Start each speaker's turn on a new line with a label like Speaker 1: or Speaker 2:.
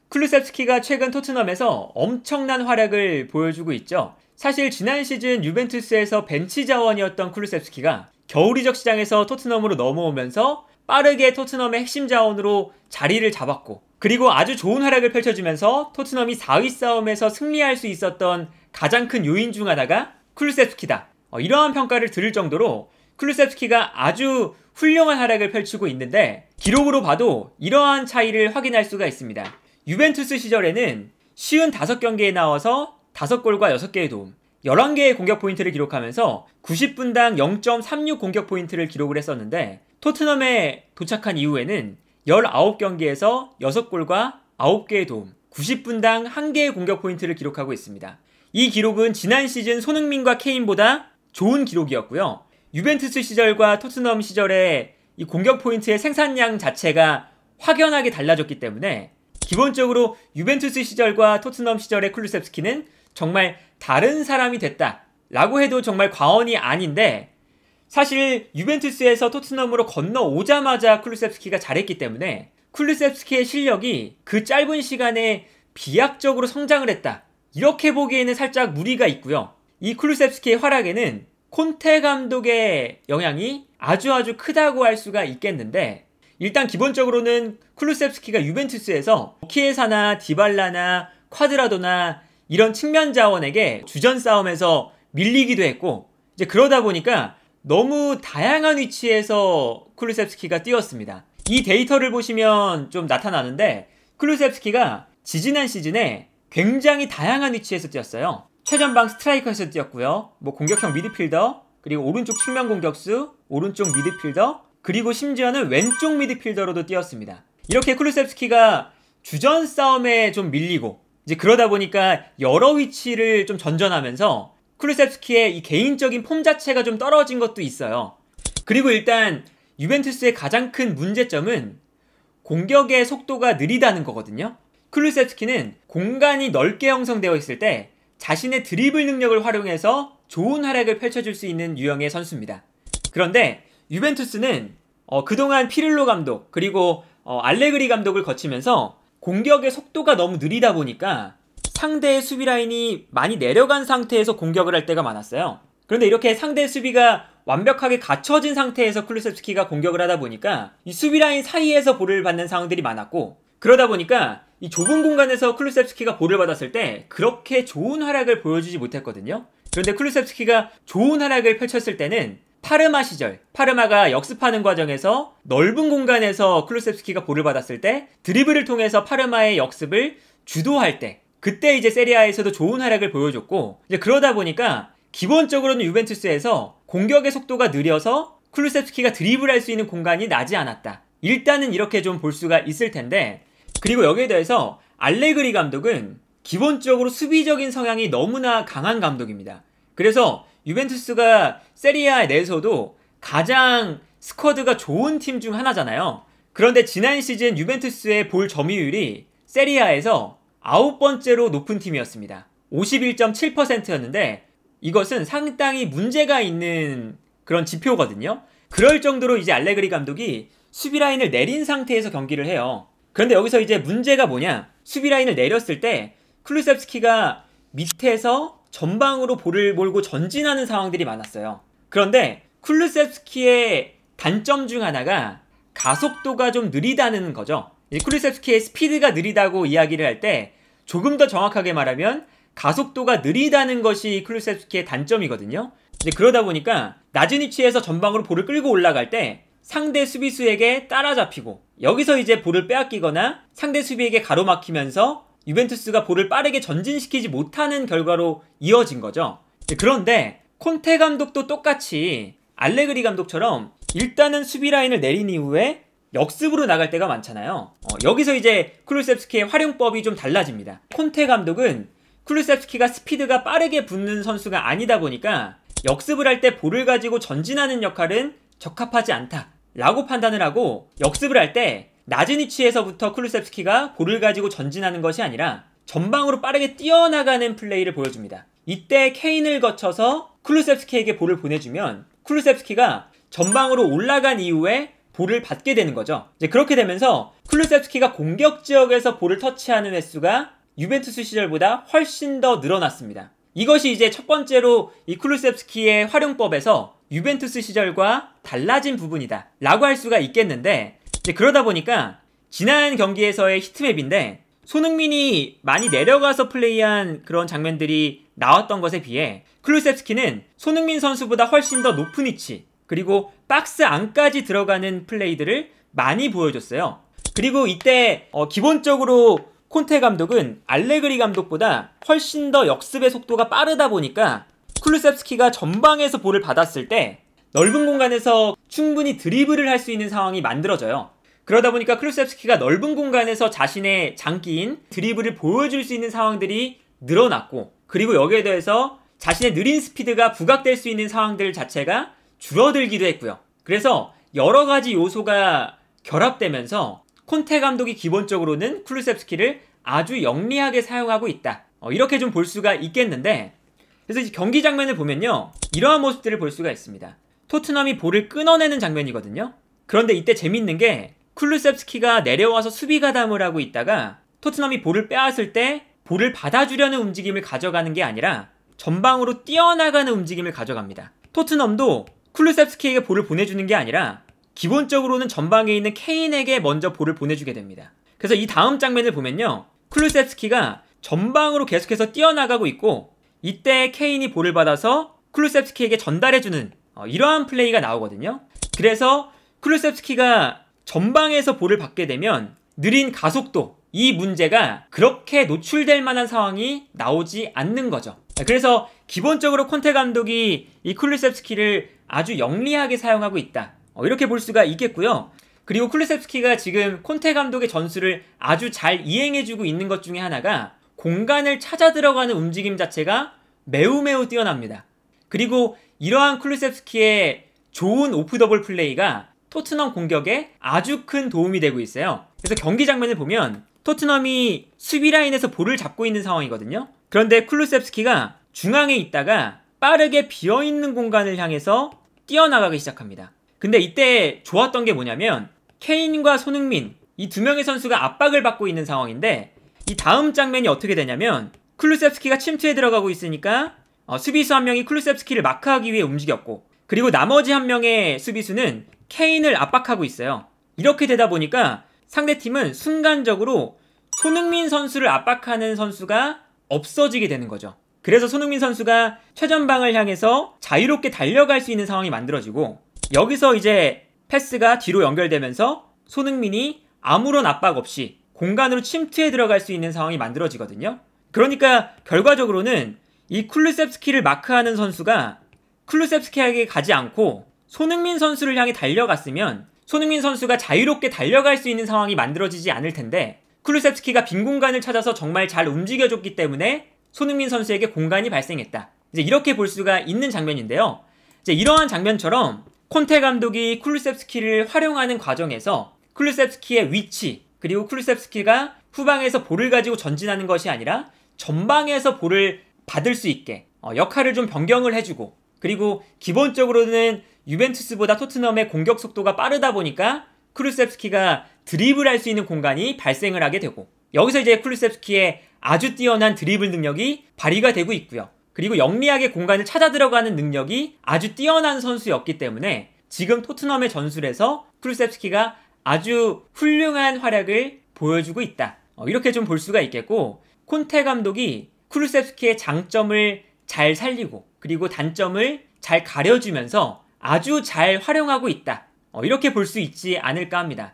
Speaker 1: 쿨루셉스키가 최근 토트넘에서 엄청난 활약을 보여주고 있죠. 사실 지난 시즌 유벤투스에서 벤치 자원이었던 쿨루셉스키가 겨울 이적 시장에서 토트넘으로 넘어오면서 빠르게 토트넘의 핵심 자원으로 자리를 잡았고, 그리고 아주 좋은 활약을 펼쳐주면서 토트넘이 4위 싸움에서 승리할 수 있었던 가장 큰 요인 중 하나가 쿨루셉스키다. 이러한 평가를 들을 정도로 쿨루셉스키가 아주 훌륭한 활약을 펼치고 있는데, 기록으로 봐도 이러한 차이를 확인할 수가 있습니다. 유벤투스 시절에는 55경기에 나와서 5골과 6개의 도움, 11개의 공격 포인트를 기록하면서 90분당 0.36 공격 포인트를 기록을 했었는데, 토트넘에 도착한 이후에는 19경기에서 6골과 9개의 도움, 90분당 1개의 공격 포인트를 기록하고 있습니다. 이 기록은 지난 시즌 손흥민과 케인보다 좋은 기록이었고요. 유벤투스 시절과 토트넘 시절의 이 공격 포인트의 생산량 자체가 확연하게 달라졌기 때문에 기본적으로 유벤투스 시절과 토트넘 시절의 쿨루셉스키는 정말 다른 사람이 됐다 라고 해도 정말 과언이 아닌데, 사실 유벤투스에서 토트넘으로 건너오자마자 쿨루셉스키가 잘했기 때문에 쿨루셉스키의 실력이 그 짧은 시간에 비약적으로 성장을 했다, 이렇게 보기에는 살짝 무리가 있고요. 이 쿨루셉스키의 활약에는 콘테 감독의 영향이 아주 크다고 할 수가 있겠는데, 일단 기본적으로는 쿨루셉스키가 유벤투스에서 키에사나 디발라나 콰드라도나 이런 측면 자원에게 주전 싸움에서 밀리기도 했고, 이제 그러다 보니까 너무 다양한 위치에서 쿨루셉스키가 뛰었습니다. 이 데이터를 보시면 좀 나타나는데, 쿨루셉스키가 지지난 시즌에 굉장히 다양한 위치에서 뛰었어요. 최전방 스트라이커에서 뛰었고요. 공격형 미드필더, 그리고 오른쪽 측면 공격수, 오른쪽 미드필더, 그리고 심지어는 왼쪽 미드필더로도 뛰었습니다. 이렇게 쿨루셉스키가 주전 싸움에 좀 밀리고, 이제 그러다 보니까 여러 위치를 좀 전전하면서 쿨루셉스키의 이 개인적인 폼 자체가 좀 떨어진 것도 있어요. 그리고 일단 유벤투스의 가장 큰 문제점은 공격의 속도가 느리다는 거거든요. 쿨루셉스키는 공간이 넓게 형성되어 있을 때 자신의 드리블 능력을 활용해서 좋은 활약을 펼쳐줄 수 있는 유형의 선수입니다. 그런데 유벤투스는 그동안 피를로 감독, 그리고 알레그리 감독을 거치면서 공격의 속도가 너무 느리다 보니까 상대의 수비 라인이 많이 내려간 상태에서 공격을 할 때가 많았어요. 그런데 이렇게 상대 수비가 완벽하게 갖춰진 상태에서 쿨루셉스키가 공격을 하다 보니까 이 수비 라인 사이에서 볼을 받는 상황들이 많았고, 그러다 보니까 이 좁은 공간에서 쿨루셉스키가 볼을 받았을 때 그렇게 좋은 활약을 보여주지 못했거든요. 그런데 쿨루셉스키가 좋은 활약을 펼쳤을 때는 파르마 시절, 파르마가 역습하는 과정에서 넓은 공간에서 쿨루셉스키가 볼을 받았을 때 드리블을 통해서 파르마의 역습을 주도할 때, 그때 이제 세리아에서도 좋은 활약을 보여줬고, 이제 그러다 보니까 기본적으로는 유벤투스에서 공격의 속도가 느려서 쿨루셉스키가 드리블할 수 있는 공간이 나지 않았다, 일단은 이렇게 좀 볼 수가 있을 텐데, 그리고 여기에 대해서 알레그리 감독은 기본적으로 수비적인 성향이 너무나 강한 감독입니다. 그래서 유벤투스가 세리아 내에서도 가장 스쿼드가 좋은 팀 중 하나잖아요. 그런데 지난 시즌 유벤투스의 볼 점유율이 세리아에서 9번째로 높은 팀이었습니다. 51.7%였는데 이것은 상당히 문제가 있는 그런 지표거든요. 그럴 정도로 이제 알레그리 감독이 수비 라인을 내린 상태에서 경기를 해요. 그런데 여기서 이제 문제가 뭐냐, 수비 라인을 내렸을 때 쿨루셉스키가 밑에서 전방으로 볼을 몰고 전진하는 상황들이 많았어요. 그런데 쿨루셉스키의 단점 중 하나가 가속도가 좀 느리다는 거죠. 쿨루셉스키의 스피드가 느리다고 이야기를 할 때 조금 더 정확하게 말하면 가속도가 느리다는 것이 쿨루셉스키의 단점이거든요. 이제 그러다 보니까 낮은 위치에서 전방으로 볼을 끌고 올라갈 때 상대 수비수에게 따라잡히고, 여기서 이제 볼을 빼앗기거나 상대 수비에게 가로막히면서 유벤투스가 볼을 빠르게 전진시키지 못하는 결과로 이어진 거죠. 그런데 콘테 감독도 똑같이 알레그리 감독처럼 일단은 수비 라인을 내린 이후에 역습으로 나갈 때가 많잖아요. 여기서 이제 쿨루셉스키의 활용법이 좀 달라집니다. 콘테 감독은 쿨루셉스키가 스피드가 빠르게 붙는 선수가 아니다 보니까 역습을 할 때 볼을 가지고 전진하는 역할은 적합하지 않다 라고 판단을 하고, 역습을 할 때 낮은 위치에서부터 쿨루셉스키가 볼을 가지고 전진하는 것이 아니라 전방으로 빠르게 뛰어나가는 플레이를 보여줍니다. 이때 케인을 거쳐서 쿨루셉스키에게 볼을 보내주면 쿨루셉스키가 전방으로 올라간 이후에 볼을 받게 되는 거죠. 이제 그렇게 되면서 쿨루셉스키가 공격 지역에서 볼을 터치하는 횟수가 유벤투스 시절보다 훨씬 더 늘어났습니다. 이것이 이제 첫 번째로 이 쿨루셉스키의 활용법에서 유벤투스 시절과 달라진 부분이다 라고 할 수가 있겠는데, 이제 그러다 보니까 지난 경기에서의 히트맵인데 손흥민이 많이 내려가서 플레이한 그런 장면들이 나왔던 것에 비해 쿨루셉스키는 손흥민 선수보다 훨씬 더 높은 위치, 그리고 박스 안까지 들어가는 플레이들을 많이 보여줬어요. 그리고 이때 기본적으로 콘테 감독은 알레그리 감독보다 훨씬 더 역습의 속도가 빠르다 보니까 쿨루셉스키가 전방에서 볼을 받았을 때 넓은 공간에서 충분히 드리블을 할 수 있는 상황이 만들어져요. 그러다 보니까 쿨루셉스키가 넓은 공간에서 자신의 장기인 드리블을 보여줄 수 있는 상황들이 늘어났고, 그리고 여기에 대해서 자신의 느린 스피드가 부각될 수 있는 상황들 자체가 줄어들기도 했고요. 그래서 여러 가지 요소가 결합되면서 콘테 감독이 기본적으로는 쿨루셉스키를 아주 영리하게 사용하고 있다, 이렇게 좀 볼 수가 있겠는데, 그래서 이제 경기 장면을 보면요, 이러한 모습들을 볼 수가 있습니다. 토트넘이 볼을 끊어내는 장면이거든요. 그런데 이때 재밌는 게 쿨루셉스키가 내려와서 수비 가담을 하고 있다가 토트넘이 볼을 빼앗을 때 볼을 받아주려는 움직임을 가져가는 게 아니라 전방으로 뛰어나가는 움직임을 가져갑니다. 토트넘도 쿨루셉스키에게 볼을 보내주는 게 아니라 기본적으로는 전방에 있는 케인에게 먼저 볼을 보내주게 됩니다. 그래서 이 다음 장면을 보면요, 쿨루셉스키가 전방으로 계속해서 뛰어나가고 있고 이때 케인이 볼을 받아서 쿨루셉스키에게 전달해주는 이러한 플레이가 나오거든요. 그래서 쿨루셉스키가 전방에서 볼을 받게 되면 느린 가속도, 이 문제가 그렇게 노출될 만한 상황이 나오지 않는 거죠. 그래서 기본적으로 콘테 감독이 이 쿨루셉스키를 아주 영리하게 사용하고 있다, 이렇게 볼 수가 있겠고요. 그리고 쿨루셉스키가 지금 콘테 감독의 전술을 아주 잘 이행해주고 있는 것 중에 하나가 공간을 찾아 들어가는 움직임 자체가 매우 뛰어납니다. 그리고 이러한 쿨루셉스키의 좋은 오프더볼 플레이가 토트넘 공격에 아주 큰 도움이 되고 있어요. 그래서 경기 장면을 보면 토트넘이 수비 라인에서 볼을 잡고 있는 상황이거든요. 그런데 쿨루셉스키가 중앙에 있다가 빠르게 비어있는 공간을 향해서 뛰어나가기 시작합니다. 근데 이때 좋았던 게 뭐냐면 케인과 손흥민, 이 두 명의 선수가 압박을 받고 있는 상황인데 이 다음 장면이 어떻게 되냐면 쿨루셉스키가 침투에 들어가고 있으니까 수비수 한 명이 쿨루셉스키를 마크하기 위해 움직였고, 그리고 나머지 한 명의 수비수는 케인을 압박하고 있어요. 이렇게 되다 보니까 상대팀은 순간적으로 손흥민 선수를 압박하는 선수가 없어지게 되는 거죠. 그래서 손흥민 선수가 최전방을 향해서 자유롭게 달려갈 수 있는 상황이 만들어지고, 여기서 이제 패스가 뒤로 연결되면서 손흥민이 아무런 압박 없이 공간으로 침투해 들어갈 수 있는 상황이 만들어지거든요. 그러니까 결과적으로는 이 쿨루셉스키를 마크하는 선수가 쿨루셉스키에게 가지 않고 손흥민 선수를 향해 달려갔으면 손흥민 선수가 자유롭게 달려갈 수 있는 상황이 만들어지지 않을 텐데, 쿨루셉스키가 빈 공간을 찾아서 정말 잘 움직여줬기 때문에 손흥민 선수에게 공간이 발생했다, 이제 이렇게 볼 수가 있는 장면인데요. 이제 이러한 장면처럼 콘테 감독이 쿨루셉스키를 활용하는 과정에서 쿨루셉스키의 위치, 그리고 쿨루셉스키가 후방에서 볼을 가지고 전진하는 것이 아니라 전방에서 볼을 받을 수 있게 역할을 좀 변경을 해주고, 그리고 기본적으로는 유벤투스보다 토트넘의 공격 속도가 빠르다 보니까 쿨루셉스키가 드리블할 수 있는 공간이 발생을 하게 되고, 여기서 이제 쿨루셉스키의 아주 뛰어난 드리블 능력이 발휘가 되고 있고요. 그리고 영리하게 공간을 찾아 들어가는 능력이 아주 뛰어난 선수였기 때문에 지금 토트넘의 전술에서 쿨루셉스키가 아주 훌륭한 활약을 보여주고 있다, 이렇게 좀 볼 수가 있겠고, 콘테 감독이 쿨루셉스키의 장점을 잘 살리고 그리고 단점을 잘 가려주면서 아주 잘 활용하고 있다, 이렇게 볼 수 있지 않을까 합니다.